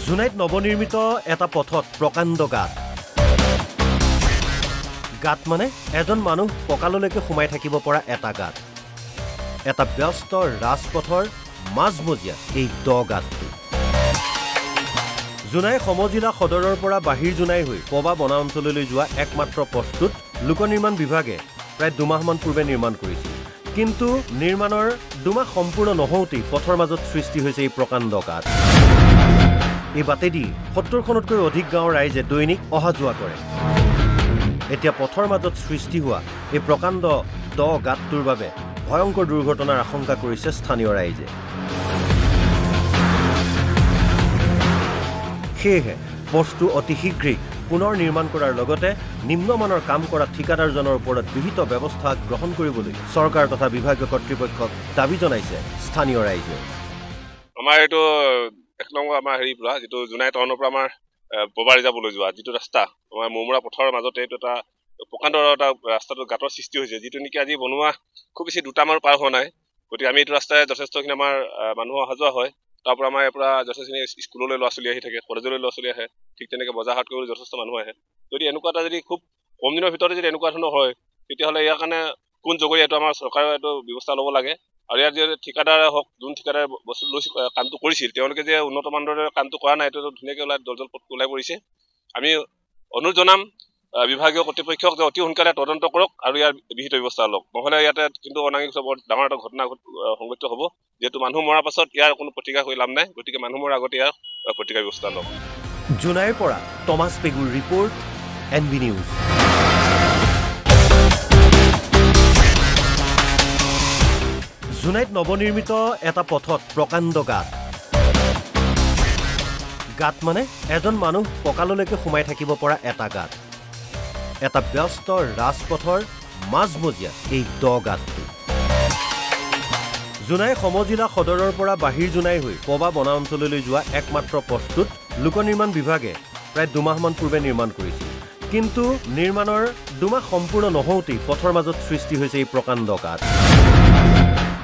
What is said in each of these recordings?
জুনাইত নৱনিৰ্মিত এটা পথত প্ৰকাণ্ড গাঁত মানে এজন মানুহ কঁকাললৈকে সোমাই থাকিব পৰা এটা গাঁত এটা ব্যস্ত ৰাজপথৰ মাজমজিয়া এই দ গাঁতটো জুনাই সমজিলা সদৰৰ পৰা বাহিৰ জুনাই হৈ পবা বনাঞ্চললৈ যোৱা একমাত্ৰ পথটোত লোক নিৰ্মাণ বিভাগে প্ৰায় 2 মাহমান পূৰ্বে নিৰ্মাণ কৰিছিল কিন্তু নিৰ্মাণৰ 2 মাহ সম্পূৰ্ণ নহওঁতেই পথৰ মাজত সৃষ্টি হৈছে এই প্ৰকাণ্ড গাঁত এই বাটেদি 70খনতকৈ অধিক গাঁৱৰ ৰাইজে দৈনিক অহা যোৱা কৰে এতিয়া পথৰ মাজত সৃষ্টি হোৱা এই প্ৰকাণ্ড দ গাঁতটোৰ বাবে ভয়ংকৰ দুৰ্ঘটনাৰ আশংকা কৰিছে স্থানীয় ৰাইজে সেয়েহে পথটো অতি শীঘ্ৰেই পুনৰ নিৰ্মাণ কৰাৰ লগতে নিম্নমানৰ কাম কৰা ঠিকাদাৰজনৰ ওপৰত বিহিত ব্যৱস্থা গ্ৰহণ কৰিবলৈ চৰকাৰ তথা বিভাগীয় কৰ্তৃপক্ষক দাবী জনাইছে স্থানীয় ৰাইজে আমাৰ এইটো এক নম্বৰ আমাৰ হেৰি পৰা যেটো জুনাই টাউনৰ পৰা আমাৰ পবাৰি যাবলৈ যোৱা যেটো ৰাস্তা আমাৰ মুমৰা পথৰ মাজতে এইটো এটা প্ৰকাণ্ড এটা ৰাস্তাটো গাঁতৰ সৃষ্টি হৈছে যেটো নেকি আজি বনোৱা খুব বেছি দুটামান পাৰ হোৱা নাই গতিকে আমি এইটো ৰাস্তায় যথেষ্টখিনি আমাৰ মানুহ অহা যোৱা হয় তাৰ পৰা আমাৰ পৰা যথেষ্টখিনি স্কুললৈ ল'ৰা ছোৱালী আহি থাকে কলেজলৈ ল'ৰা ছোৱালী আহে ঠিক তেনেকৈ বজাৰ হাট কৰিবলৈ যথেষ্ট মানুহ আহে যদি এনেকুৱা এটা যদি খুব কম দিনৰ ভিতৰতে যদি এনেকুৱা ধৰণৰ হয় তেতিয়াহ'লে ইয়াৰ কাৰণে কোন জগৰীয়া এইটো আমাৰ চৰকাৰে এইটো ব্যৱস্থা ল'ব লাগে আৰু ইয়াৰ যে ঠিকাদাৰে হওক যোন ঠিকাদাৰে বস্তু লৈছিল কামটো কৰিছিল তেওঁলোকে যে উন্নত মানদণ্ডৰ কামটো কৰা নাই এইটো ধুনীয়াকৈ দলদল পথ ওলাই পৰিছে আমি অনুৰোধ জনাম বিভাগীয় কৰ্তৃপক্ষক যে অতি সোনকালে তদন্ত কৰক আৰু ইয়াৰ বিহিত ব্যৱস্থা লওক নহ'লে ইয়াতে কিন্তু অনাগত বৰ ডাঙৰ এটা ঘটনা সংঘটিত হ'ব যেহেতু মানুহ মৰাৰ পাছত ইয়াৰ কোনো প্ৰতিকাৰ কৰি লাভ নাই গতিকে মানুহ মৰাৰ আগতে ইয়াৰ প্ৰতিকাৰ ব্যৱস্থা লওক জুনাইৰ পৰা টমাছ পেগুৰ ৰিপৰ্ট NB নিউজ জুনাইত নৱনিৰ্মিত এটা পথত প্ৰকাণ্ড গাঁত মানে এজন মানুহ কঁকাললৈকে সোমাই থাকিব পৰা এটা গাঁত এটা ব্যস্ত ৰাজপথৰ মাজমজিয়া এই দ গাঁতটো জুনাই সমজিলা সদৰৰ পৰা বাহিৰ জুনাই হৈ পবা বনাঞ্চললৈ যোৱা একমাত্ৰ পথটোত লোক নিৰ্মাণ বিভাগে প্ৰায় 2 মাহমান পূৰ্বে নিৰ্মাণ কৰিছিল কিন্তু নিৰ্মাণৰ 2 মাহ সম্পূৰ্ণ নহওঁতেই পথৰ মাজত সৃষ্টি হৈছে এই প্ৰকাণ্ড গাঁত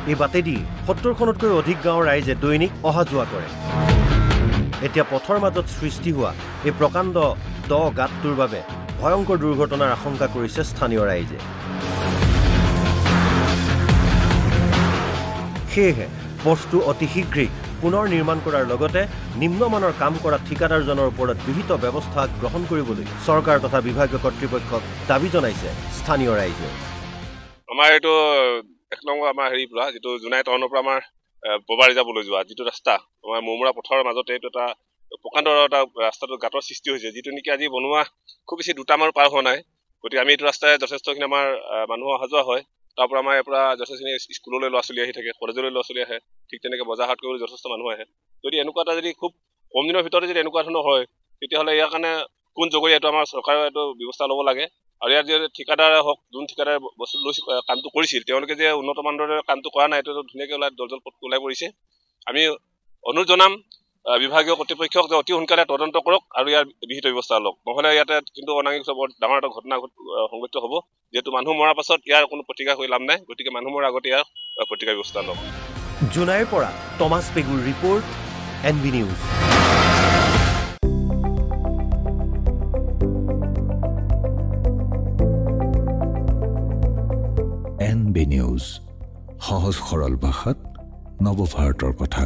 এই বাটেদি 70খনতকৈ অধিক গাঁৱৰ ৰাইজে দৈনিক অহা যোৱা কৰে এতিয়া পথৰ মাজত সৃষ্টি হোৱা এই প্ৰকাণ্ড দ গাঁতটোৰ বাবে ভয়ংকৰ দুৰ্ঘটনাৰ আশংকা কৰিছে স্থানীয় ৰাইজে সেয়েহে পথটো অতি শীঘ্ৰেই পুনৰ নিৰ্মাণ কৰাৰ লগতে নিম্নমানৰ কাম কৰা ঠিকাদাৰজনৰ ওপৰত বিহিত ব্যৱস্থা গ্ৰহণ কৰিবলৈ চৰকাৰ তথা বিভাগীয় কৰ্তৃপক্ষক দাবী জনাইছে স্থানীয় ৰাইজে আমাৰ এইটো এক নম্বৰ আমাৰ হেৰি পৰা যেটো জুনাই টাউনৰ পৰা আমাৰ পবাৰি যাবলৈ যোৱা যেটো ৰাস্তা আমাৰ মুমৰা পথৰ মাজতে এইটো এটা প্ৰকাণ্ড এটা ৰাস্তাটো গাঁতৰ সৃষ্টি হৈছে যেটো নেকি আজি বনোৱা খুব বেছি দুটামান পাৰ হোৱা নাই গতিকে আমি এইটো ৰাস্তায় যথেষ্টখিনি আমাৰ মানুহ অহা যোৱা হয় তাৰ পৰা আমাৰ পৰা যথেষ্টখিনি স্কুললৈ ল'ৰা ছোৱালী আহি থাকে কলেজলৈ ল'ৰা ছোৱালী আহে ঠিক তেনেকৈ বজাৰ হাট কৰিবলৈ যথেষ্ট মানুহ আহে যদি এনেকুৱা এটা যদি খুব কম দিনৰ ভিতৰতে যদি এনেকুৱা ধৰণৰ হয় তেতিয়াহ'লে ইয়াৰ কাৰণে কোন জগৰীয়া এইটো আমাৰ চৰকাৰে এইটো ব্যৱস্থা ল'ব লাগে আৰু ইয়াৰ যে ঠিকাদাৰে হওক যোন ঠিকাদাৰে বস্তু লৈছিল কামটো কৰিছিল তেওঁলোকে যে উন্নত মানদণ্ডৰ কামটো কৰা নাই এইটো ধুনীয়াকৈ দলদল পথ ওলাই পৰিছে আমি অনুৰোধ জনাম বিভাগীয় কৰ্তৃপক্ষক যে অতি সোনকালে তদন্ত কৰক আৰু ইয়াৰ বিহিত ব্যৱস্থা লওক নহ'লে ইয়াতে কিন্তু অনাগত বৰ ডাঙৰ এটা ঘটনা সংঘটিত হ'ব যেহেতু মানুহ মৰাৰ পাছত ইয়াৰ কোনো প্ৰতিকাৰ কৰি লাভ নাই গতিকে মানুহ মৰাৰ আগতে ইয়াৰ প্ৰতিকাৰ ব্যৱস্থা লওক জুনাইৰ পৰা টমাছ পেগুৰ report NB news NB news সহজ সৰল ভাষাত নৱভাৰতৰ কথা